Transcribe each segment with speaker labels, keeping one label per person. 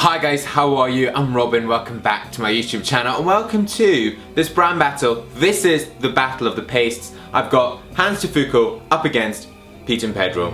Speaker 1: Hi guys, how are you? I'm Robin, welcome back to my YouTube channel and welcome to this brand battle. This is the battle of the pastes. I've got Hanz De Fuko up against Pete and Pedro.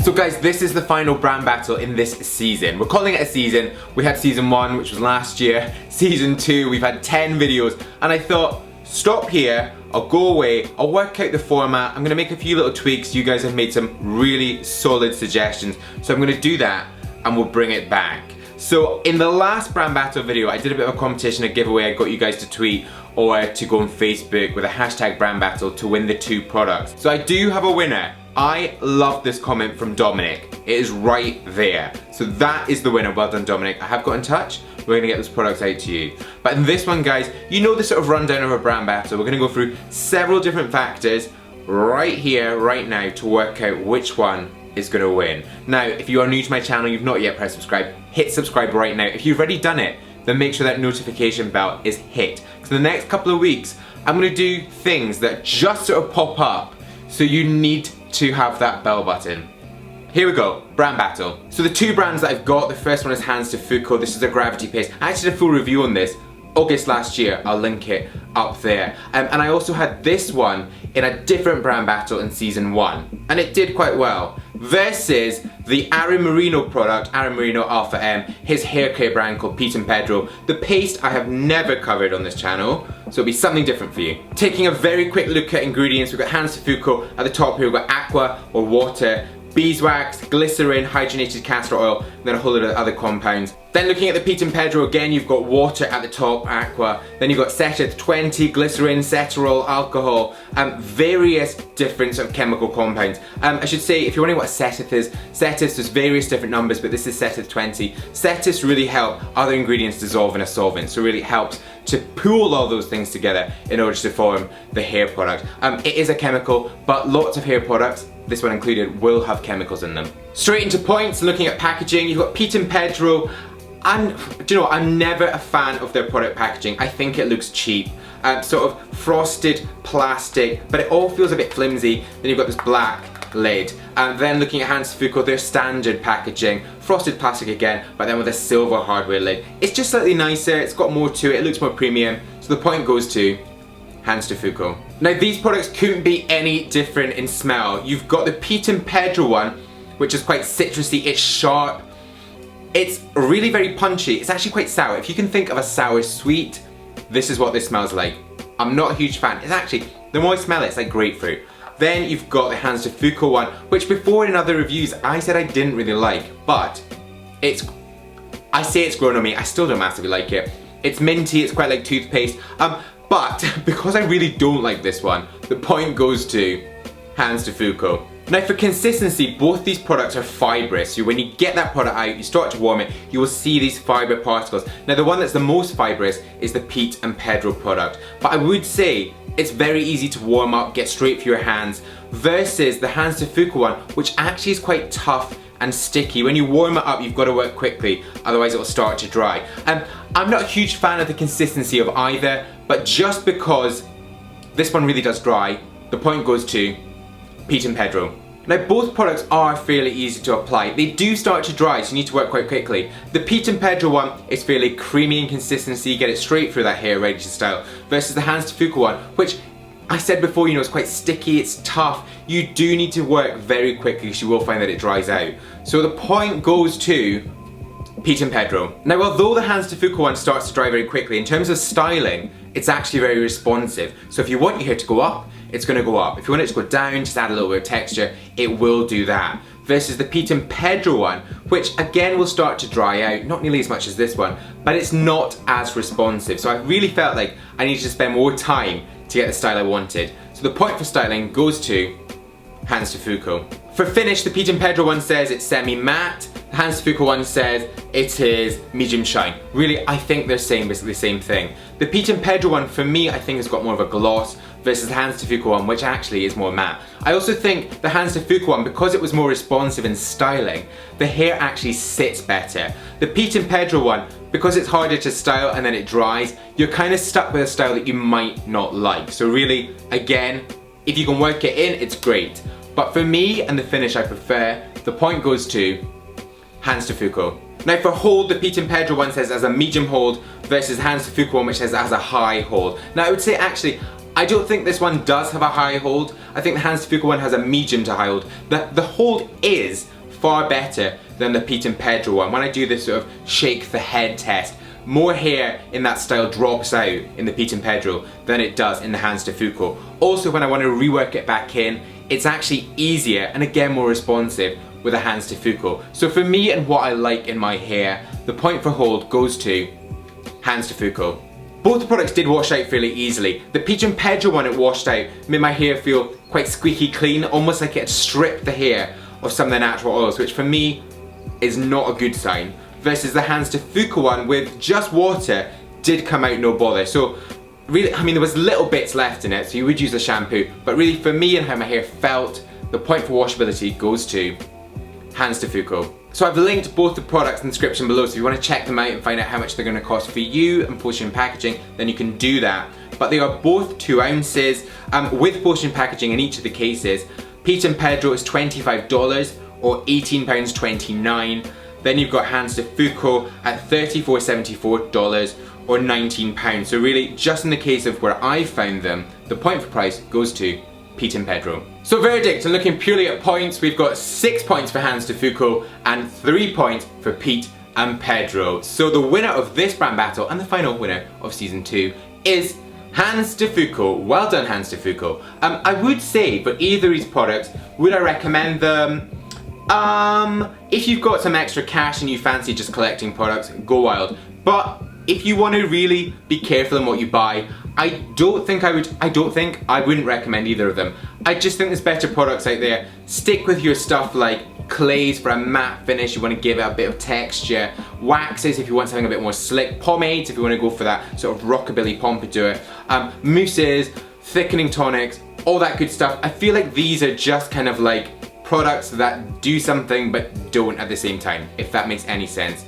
Speaker 1: So guys, this is the final brand battle in this season. We're calling it a season. We had season 1, which was last year. Season 2, we've had 10 videos and I thought, stop here, I'll go away, I'll work out the format, I'm gonna make a few little tweaks. You guys have made some really solid suggestions, so I'm gonna do that and we'll bring it back. So in the last brand battle video, I did a bit of a competition, a giveaway. I got you guys to tweet or to go on Facebook with a hashtag brand battle to win the 2 products. So I do have a winner. I love this comment from Dominic. It is right there. So that is the winner. Well done, Dominic. I have got in touch. We're gonna get those products out to you. But in this one, guys, you know the sort of rundown of a brand battle. We're gonna go through several different factors right here, right now, to work out which one is gonna win. Now, if you are new to my channel, you've not yet pressed subscribe, hit subscribe right now. If you've already done it, then make sure that notification bell is hit. So the next couple of weeks, I'm gonna do things that just sort of pop up, so you need to have that bell button. Here we go, brand battle. So the 2 brands that I've got, the first one is Hanz De Fuko. This is a gravity paste. I actually did a full review on this August last year. I'll link it up there. And I also had this one in a different brand battle in season 1, and it did quite well. Versus the Aaron Marino product, Aaron Marino Alpha M, his hair care brand called Pete and Pedro. The paste I have never covered on this channel, so it'll be something different for you. Taking a very quick look at ingredients, we've got Hanz De Fuko at the top here, we've got aqua or water, beeswax, glycerin, hydrogenated castor oil, and then a whole lot of other compounds. Then looking at the Pete and Pedro, again you've got water at the top, aqua, then you've got cetith 20, glycerin, ceterol, alcohol, various different sort of chemical compounds. I should say, if you're wondering what a cetith is, cetith, there's various different numbers, but this is cetith 20. Cetiths really help other ingredients dissolve in a solvent, so it really helps to pool all those things together in order to form the hair product. It is a chemical, but lots of hair products, this one included, will have chemicals in them. Straight into points, looking at packaging, you've got Pete and Pedro. And do you know what, I'm never a fan of their product packaging. I think it looks cheap. Sort of frosted plastic, but it all feels a bit flimsy. Then you've got this black lid. And then looking at Hanz De Fuko, their standard packaging, frosted plastic again, but then with a silver hardware lid. It's just slightly nicer, it's got more to it, it looks more premium. So the point goes to Hanz De Fuko. Now these products couldn't be any different in smell. You've got the Pete and Pedro one, which is quite citrusy, it's sharp. It's really very punchy. It's actually quite sour. If you can think of a sour sweet, this is what this smells like. I'm not a huge fan. It's actually, the more I smell it, it's like grapefruit. Then you've got the Hanz De Fuko one, which before in other reviews I said I didn't really like, but I say it's grown on me. I still don't massively like it. It's minty, it's quite like toothpaste. But because I really don't like this one, the point goes to Hanz De Fuko. Now for consistency, both these products are fibrous. So when you get that product out, you start to warm it, you will see these fibre particles. Now the one that's the most fibrous is the Pete and Pedro product. But I would say it's very easy to warm up, get straight for your hands, versus the Hanz De Fuko one, which actually is quite tough and sticky. When you warm it up, you've got to work quickly, otherwise it will start to dry. I'm not a huge fan of the consistency of either, but just because this one really does dry, the point goes to Pete and Pedro. Now both products are fairly easy to apply. They do start to dry, so you need to work quite quickly. The Pete and Pedro one is fairly creamy in consistency, get it straight through that hair ready to style, versus the Hanz De Fuko one, which I said before, you know, it's quite sticky, it's tough. You do need to work very quickly because you will find that it dries out. So the point goes to Pete and Pedro. Now although the Hanz De Fuko one starts to dry very quickly, in terms of styling, it's actually very responsive. So if you want your hair to go up, it's going to go up. If you want it to go down, just add a little bit of texture, it will do that. Versus the Pete and Pedro one, which again will start to dry out, not nearly as much as this one, but it's not as responsive. So I really felt like I needed to spend more time to get the style I wanted. So the point for styling goes to Hanz De Fuko. For finish, the Pete and Pedro one says it's semi-matte, the Hanz De Fuko one says it is medium shine. Really, I think they're saying basically the same thing. The Pete and Pedro one, for me, I think has got more of a gloss, versus the Hanz De Fuko one, which actually is more matte. I also think the Hanz De Fuko one, because it was more responsive in styling, the hair actually sits better. The Pete and Pedro one, because it's harder to style and then it dries, you're kind of stuck with a style that you might not like. So really, again, if you can work it in, it's great. But for me and the finish I prefer, the point goes to Hanz De Fuko. Now for hold, the Pete and Pedro one says as a medium hold versus Hanz De Fuko one which says as a high hold. Now I would say actually, I don't think this one does have a high hold. I think the Hanz De Fuko one has a medium to high hold. The hold is far better than the Pete and Pedro one. When I do this sort of shake the head test, more hair in that style drops out in the Pete and Pedro than it does in the Hanz De Fuko. Also, when I want to rework it back in, it's actually easier and again more responsive with a Hanz De Fuko. So for me and what I like in my hair, the point for hold goes to Hanz De Fuko. Both the products did wash out fairly easily. The Pete and Pedro one, it washed out, made my hair feel quite squeaky clean, almost like it had stripped the hair of some of the natural oils, which for me is not a good sign. Versus the Hanz De Fuko one with just water did come out no bother. So really, I mean, there was little bits left in it, so you would use a shampoo, but really for me and how my hair felt, the point for washability goes to Hanz De Fuko. So I've linked both the products in the description below, so if you want to check them out and find out how much they're going to cost for you and postage packaging, then you can do that. But they are both 2 ounces, with postage packaging in each of the cases. Pete and Pedro is $25 or £18.29. Then you've got Hanz De Fuko at $34.74 or £19. So really, just in the case of where I found them, the point for price goes to Pete and Pedro. So verdict, and looking purely at points, we've got 6 points for Hanz De Fuko and 3 points for Pete and Pedro. So the winner of this brand battle and the final winner of season 2 is Hanz De Fuko. Well done, Hanz De Fuko. I would say for either of these products, would I recommend them? If you've got some extra cash and you fancy just collecting products, go wild. But if you want to really be careful in what you buy, I wouldn't recommend either of them. I just think there's better products out there. Stick with your stuff like clays for a matte finish, you want to give it a bit of texture, waxes if you want something a bit more slick, pomades if you want to go for that sort of rockabilly pompadour, mousses, thickening tonics, all that good stuff. I feel like these are just kind of like products that do something but don't at the same time, if that makes any sense.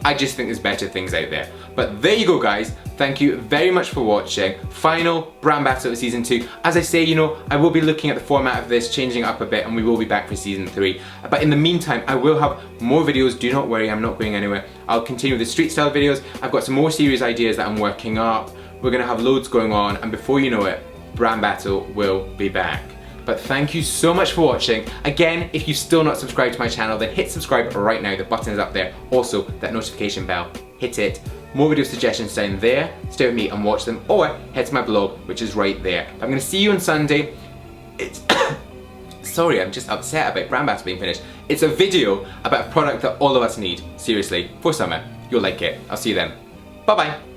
Speaker 1: I just think there's better things out there. But there you go, guys. Thank you very much for watching. Final brand battle of season 2. As I say, you know, I will be looking at the format of this, changing it up a bit, and we will be back for season 3. But in the meantime, I will have more videos. Do not worry, I'm not going anywhere. I'll continue with the street style videos. I've got some more series ideas that I'm working up. We're gonna have loads going on, and before you know it, brand battle will be back. But thank you so much for watching. Again, if you've still not subscribed to my channel, then hit subscribe right now. The button is up there. Also, that notification bell, hit it. More video suggestions down there. Stay with me and watch them, or head to my blog, which is right there. I'm gonna see you on Sunday. It's sorry, I'm just upset about brand battle being finished. It's a video about a product that all of us need, seriously, for summer. You'll like it. I'll see you then. Bye bye.